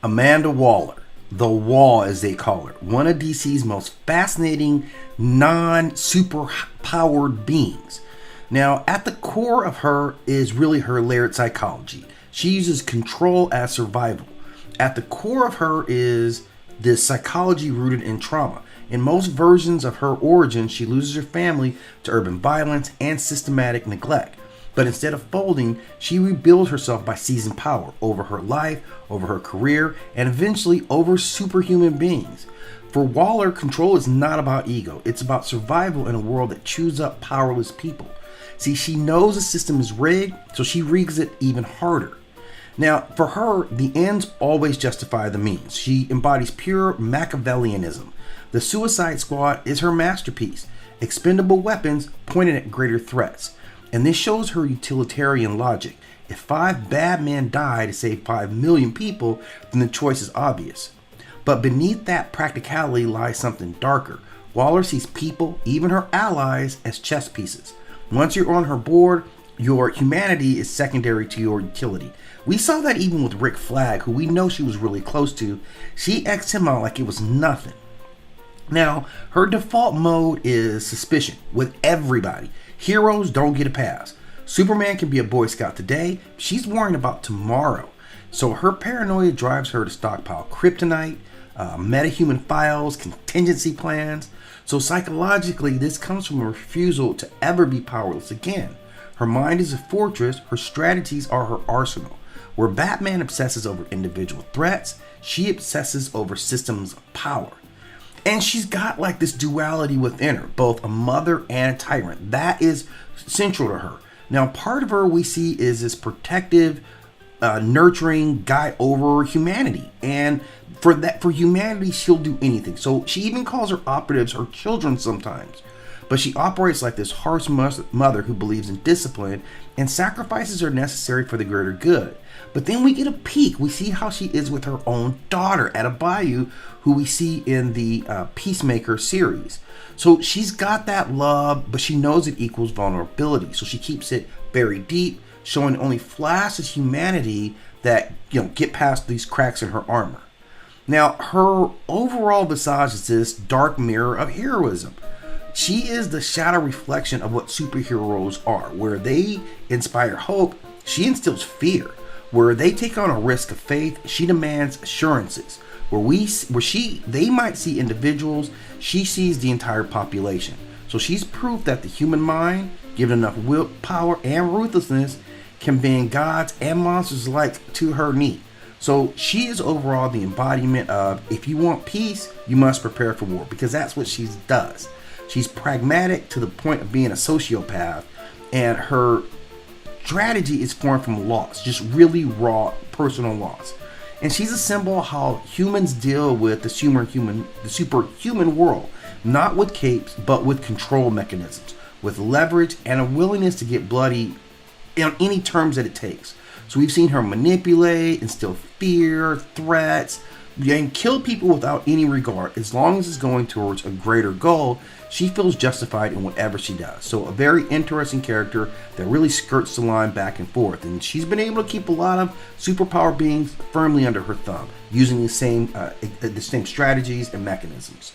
Amanda Waller, the Wall as they call her, one of DC's most fascinating non-super-powered beings. Now, at the core of her is really her layered psychology. She uses control as survival. At the core of her is this psychology rooted in trauma. In most versions of her origin, she loses her family to urban violence and systematic neglect. But instead of folding, she rebuilds herself by seizing power over her life, over her career, and eventually over superhuman beings. For Waller, control is not about ego. It's about survival in a world that chews up powerless people. See, she knows the system is rigged, so she rigs it even harder. Now, for her, the ends always justify the means. She embodies pure Machiavellianism. The Suicide Squad is her masterpiece. Expendable weapons pointed at greater threats. And this shows her utilitarian logic. If 5 bad men die to save 5 million people, then the choice is obvious. But beneath that practicality lies something darker. Waller sees people, even her allies, as chess pieces. Once you're on her board, your humanity is secondary to your utility. We saw that even with Rick Flag, who we know she was really close to. She X'd him out like it was nothing. Now, her default mode is suspicion with everybody. Heroes don't get a pass. Superman can be a Boy Scout today. She's worrying about tomorrow. So her paranoia drives her to stockpile kryptonite, metahuman files, contingency plans. So psychologically, this comes from a refusal to ever be powerless again. Her mind is a fortress. Her strategies are her arsenal. Where Batman obsesses over individual threats, she obsesses over systems of power. And she's got like this duality within her, both a mother and a tyrant. That is central to her. Now, part of her we see is this protective, nurturing guy over humanity. And for humanity, she'll do anything. So she even calls her operatives her children sometimes. But she operates like this harsh mother who believes in discipline, and sacrifices are necessary for the greater good. But then we get a peek. We see how she is with her own daughter, Adebayo, who we see in the Peacemaker series. So she's got that love, but she knows it equals vulnerability. So she keeps it buried deep, showing only flashes humanity that get past these cracks in her armor. Now, her overall visage is this dark mirror of heroism. She is the shadow reflection of what superheroes are. Where they inspire hope, she instills fear. Where they take on a risk of faith, she demands assurances. They might see individuals, she sees the entire population. So she's proof that the human mind, given enough willpower and ruthlessness, can bend gods and monsters alike to her knee. So she is overall the embodiment of, if you want peace, you must prepare for war, because that's what she does. She's pragmatic to the point of being a sociopath, and her strategy is formed from loss, just really raw personal loss. And she's a symbol of how humans deal with the superhuman world, not with capes, but with control mechanisms, with leverage and a willingness to get bloody on any terms that it takes. So we've seen her manipulate, instill fear, threats, and kill people without any regard. As long as it's going towards a greater goal, she feels justified in whatever she does. So a very interesting character that really skirts the line back and forth. And she's been able to keep a lot of superpower beings firmly under her thumb, using the same strategies and mechanisms.